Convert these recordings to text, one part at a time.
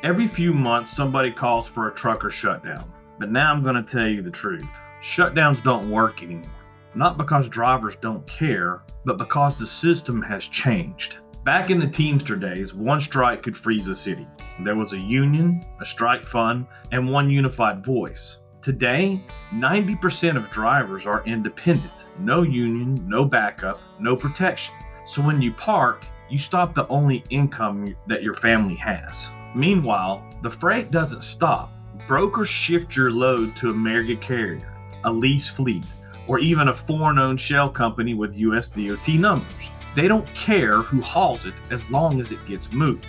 Every few months, somebody calls for a trucker shutdown. But now I'm going to tell you the truth. Shutdowns don't work anymore. Not because drivers don't care, but because the system has changed. Back in the Teamster days, one strike could freeze a city. There was a union, a strike fund, and one unified voice. Today, 90% of drivers are independent. No union, no backup, no protection. So when you park, you stop the only income that your family has. Meanwhile, the freight doesn't stop. Brokers shift your load to a mega carrier, a lease fleet, or even a foreign-owned shell company with US DOT numbers. They don't care who hauls it as long as it gets moved.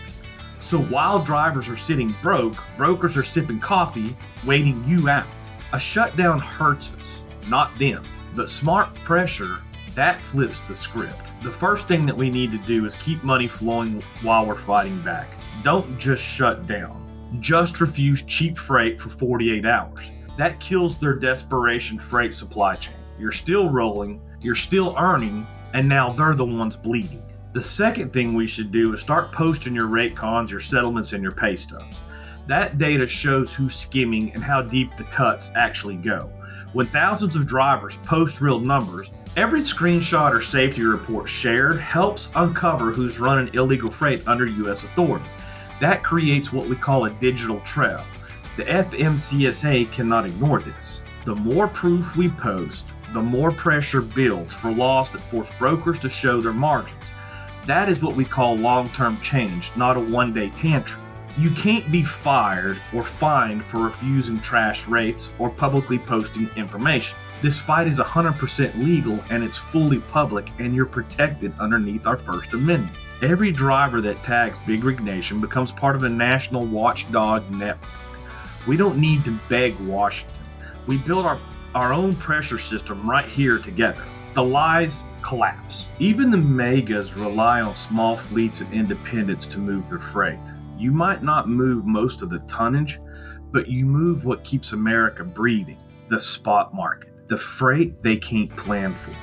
So while drivers are sitting broke, brokers are sipping coffee, waiting you out. A shutdown hurts us, not them. But smart pressure, that flips the script. The first thing that we need to do is keep money flowing while we're fighting back. Don't just shut down. Just refuse cheap freight for 48 hours. That kills their desperation freight supply chain. You're still rolling, you're still earning, and now they're the ones bleeding. The second thing we should do is start posting your rate cons, your settlements, and your pay stubs. That data shows who's skimming and how deep the cuts actually go. When thousands of drivers post real numbers, every screenshot or safety report shared helps uncover who's running illegal freight under U.S. authority. That creates what we call a digital trail. The FMCSA cannot ignore this. The more proof we post, the more pressure builds for laws that force brokers to show their margins. That is what we call long-term change, not a one-day tantrum. You can't be fired or fined for refusing trash rates or publicly posting information. This fight is 100% legal and it's fully public, and you're protected underneath our First Amendment. Every driver that tags Big Rig Nation becomes part of a national watchdog network. We don't need to beg Washington. We build our own pressure system right here together. The lies collapse. Even the megas rely on small fleets and independents to move their freight. You might not move most of the tonnage, but you move what keeps America breathing, the spot market, the freight they can't plan for.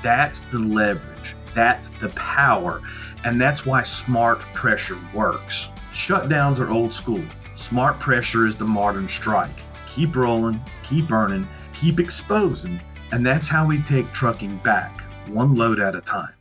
That's the leverage. That's the power. And that's why smart pressure works. Shutdowns are old school. Smart pressure is the modern strike. Keep rolling, keep earning, keep exposing, and that's how we take trucking back, one load at a time.